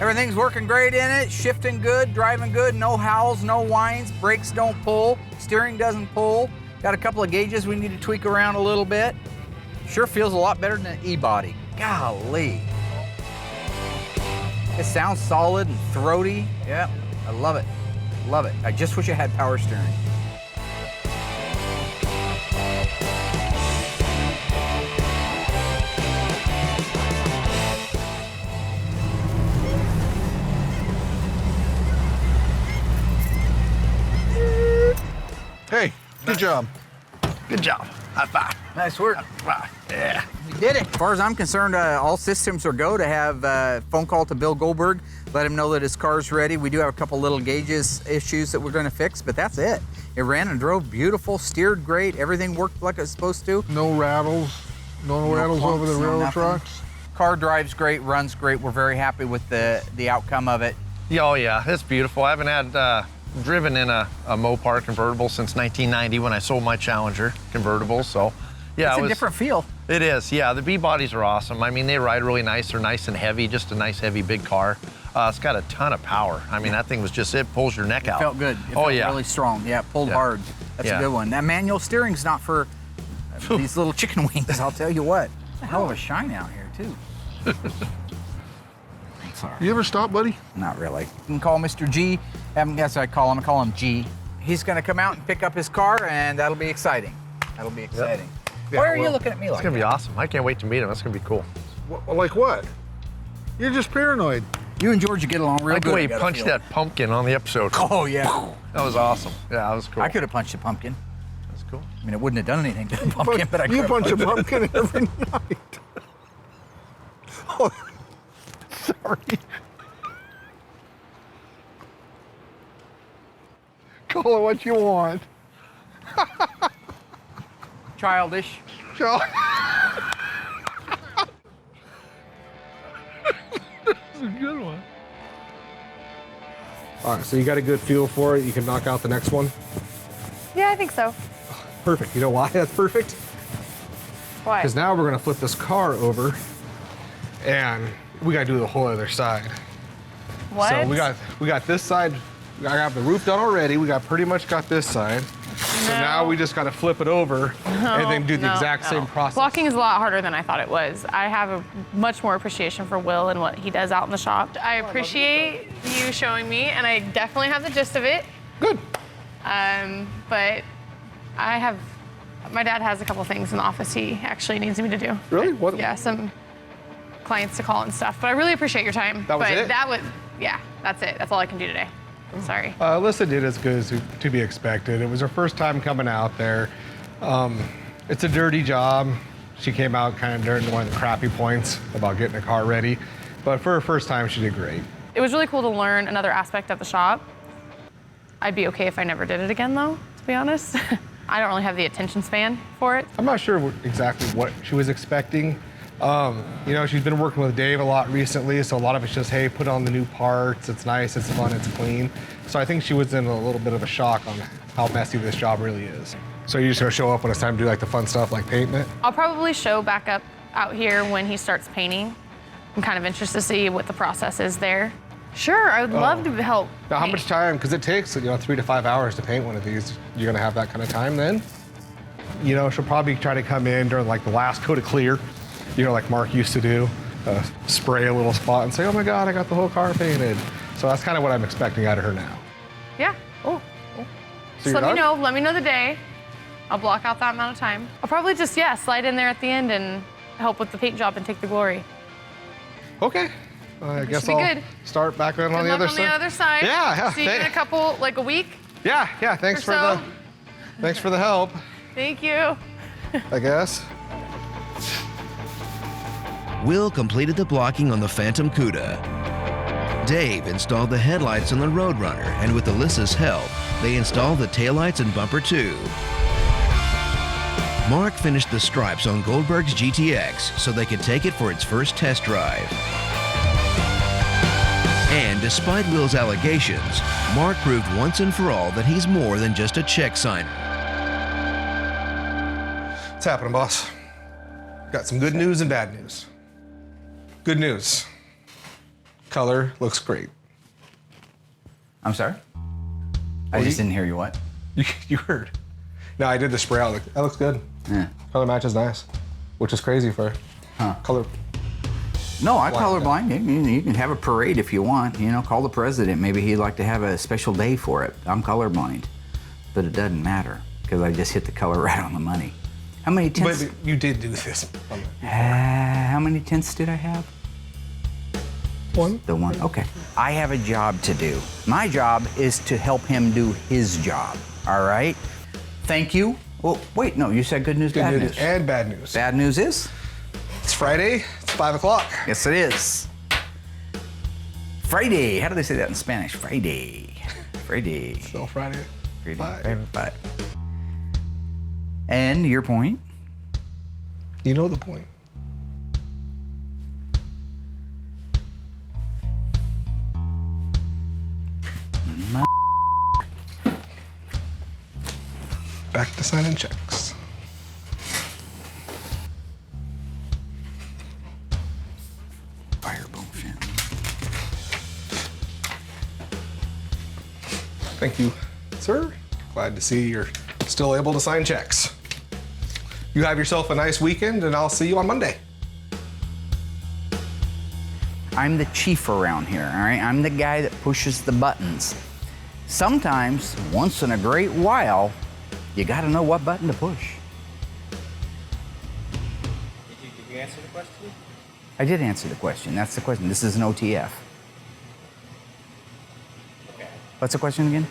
Speaker 1: Everything's working great in it, shifting good, driving good, no howls, no whines, brakes don't pull, steering doesn't pull. Got a couple of gauges we need to tweak around a little bit. Sure feels a lot better than an E-body. Golly. It sounds solid and throaty. Yeah, I love it. Love it. I just wish it had power steering.
Speaker 9: Hey, good job.
Speaker 7: Good job. High five.
Speaker 1: Nice work.
Speaker 7: Yeah.
Speaker 1: We did it. As far as I'm concerned, all systems are go to have a phone call to Bill Goldberg, let him know that his car's ready. We do have a couple little gauges issues that we're going to fix, but that's it. It ran and drove beautiful, steered great, everything worked like it's supposed to.
Speaker 9: No rattles. No rattles over the
Speaker 1: clunks, no
Speaker 9: railroad
Speaker 1: nothing.
Speaker 9: trucks.
Speaker 1: Car drives great, runs great. We're very happy with the outcome of it.
Speaker 7: Yeah, oh yeah, it's beautiful. I haven't had driven in a Mopar convertible since 1990 when I sold my Challenger convertible. So, yeah,
Speaker 1: It's a different feel.
Speaker 7: It is, yeah. The B-bodies are awesome. I mean, they ride really nice. They're nice and heavy, just a nice, heavy, big car. It's got a ton of power. I mean, that thing was just, it pulls your neck out.
Speaker 1: Felt good. It
Speaker 7: Oh,
Speaker 1: felt
Speaker 7: yeah.
Speaker 1: really strong. Yeah, it pulled
Speaker 7: Yeah.
Speaker 1: hard. That's
Speaker 7: Yeah.
Speaker 1: a good one. That manual steering's not for these little chicken wings, I'll tell you what. It's a hell of a shine out here, too. Sorry.
Speaker 9: You ever stop, buddy?
Speaker 1: Not really. You can call Mr. G. Guess I call him G. He's gonna come out and pick up his car, and that'll be exciting. That'll be exciting.
Speaker 7: Yeah,
Speaker 1: Why are you
Speaker 7: well,
Speaker 1: looking at me like
Speaker 7: It's gonna be
Speaker 1: that?
Speaker 7: awesome. I can't wait to meet him. That's gonna be cool.
Speaker 9: Like what? You're just paranoid.
Speaker 1: You and Georgia get along
Speaker 7: I
Speaker 1: real
Speaker 7: like
Speaker 1: good.
Speaker 7: the way
Speaker 1: I
Speaker 7: he
Speaker 1: gotta
Speaker 7: punched
Speaker 1: feel.
Speaker 7: that pumpkin on the episode.
Speaker 1: Oh, yeah.
Speaker 7: That was awesome. Yeah, that was cool.
Speaker 1: I could have punched a pumpkin.
Speaker 7: That's cool.
Speaker 1: I mean, it wouldn't have done anything to the pumpkin, but I could
Speaker 9: You
Speaker 1: have
Speaker 9: punch a
Speaker 1: punched it.
Speaker 9: pumpkin every night. Oh, sorry. Call it what you want.
Speaker 1: Childish.
Speaker 9: This is a good one.
Speaker 3: All right, so you got a good feel for it. You can knock out the next one.
Speaker 4: Yeah, I think so.
Speaker 3: Perfect. You know why that's perfect?
Speaker 4: Why?
Speaker 3: Because now we're gonna flip this car over, and we gotta do the whole other side.
Speaker 4: What?
Speaker 3: So we got this side. I got the roof done already. We got pretty much got this side. So now we just gotta flip it over and then do the exact same process.
Speaker 4: Blocking is a lot harder than I thought it was. I have a much more appreciation for Will and what he does out in the shop. I appreciate you showing me, and I definitely have the gist of it.
Speaker 3: Good.
Speaker 4: But I have My dad has a couple things in the office he actually needs me to do.
Speaker 3: Really? What?
Speaker 4: Yeah, some clients to call and stuff. But I really appreciate your time.
Speaker 3: That was it?
Speaker 4: Yeah, that's it. That's all I can do today. Sorry.
Speaker 3: Alyssa did as good as to be expected. It was her first time coming out there. It's a dirty job. She came out kind of during one of the crappy points about getting the car ready. But for her first time, she did great.
Speaker 4: It was really cool to learn another aspect of the shop. I'd be okay if I never did it again, though, to be honest. I don't really have the attention span for it.
Speaker 3: I'm not sure exactly what she was expecting. You know, she's been working with Dave a lot recently, so a lot of it's just, hey, put on the new parts, it's nice, it's fun, it's clean. So I think she was in a little bit of a shock on how messy this job really is. So you're just gonna show up when it's time to do like the fun stuff like painting it?
Speaker 4: I'll probably show back up out here when he starts painting. I'm kind of interested to see what the process is there. Sure, I would love to help.
Speaker 3: Now, how
Speaker 4: paint.
Speaker 3: much time? Because it takes, 3 to 5 hours to paint one of these. You're gonna have that kind of time then? You know, she'll probably try to come in during like the last coat of clear, like Mark used to do, spray a little spot and say, oh my God, I got the whole car painted. So that's kind of what I'm expecting out of her now.
Speaker 4: Yeah.
Speaker 3: So
Speaker 4: Just let me know the day. I'll block out that amount of time. I'll probably just, slide in there at the end and help with the paint job and take the glory.
Speaker 3: Okay. I guess
Speaker 4: be
Speaker 3: I'll
Speaker 4: good.
Speaker 3: start back on the other side.
Speaker 4: On the other side.
Speaker 3: Yeah.
Speaker 4: See you in a week.
Speaker 3: Yeah. Thanks for the help,
Speaker 4: Thank you.
Speaker 3: I guess.
Speaker 2: Will completed the blocking on the Phantom Cuda. Dave installed the headlights on the Roadrunner, and with Alyssa's help, they installed the taillights and bumper too. Mark finished the stripes on Goldberg's GTX so they could take it for its first test drive. And despite Will's allegations, Mark proved once and for all that he's more than just a check signer.
Speaker 3: What's happening, boss? Got some good news and bad news. Good news. Color looks great.
Speaker 1: I'm sorry? I just didn't hear you. What?
Speaker 3: You heard. No, I did the spray out. That looks good.
Speaker 1: Yeah.
Speaker 3: Color match is nice, which is crazy for color.
Speaker 1: No, I colorblind. You can have a parade if you want. Call the president. Maybe he'd like to have a special day for it. I'm colorblind, but it doesn't matter because I just hit the color right on the money. How many tints?
Speaker 3: But you did do this.
Speaker 1: How many tints did I have?
Speaker 3: One.
Speaker 1: The one. Okay. I have a job to do. My job is to help him do his job. All right. Thank you. Well, wait. No, you said good news, bad news.
Speaker 3: And bad news.
Speaker 1: Bad news is?
Speaker 3: It's Friday. It's 5 o'clock.
Speaker 1: Yes, it is. Friday. How do they say that in Spanish? Friday. Friday.
Speaker 3: Still Friday.
Speaker 1: Friday. Five. And your point?
Speaker 3: You know the point. Back to signing checks.
Speaker 1: Fireball fan.
Speaker 3: Thank you, sir. Glad to see you're still able to sign checks. You have yourself a nice weekend, and I'll see you on Monday.
Speaker 1: I'm the chief around here, all right? I'm the guy that pushes the buttons. Sometimes, once in a great while, you gotta know what button to push.
Speaker 10: Did you answer the question?
Speaker 1: I did answer the question. That's the question. This is an OTF.
Speaker 10: Okay.
Speaker 1: What's the question again?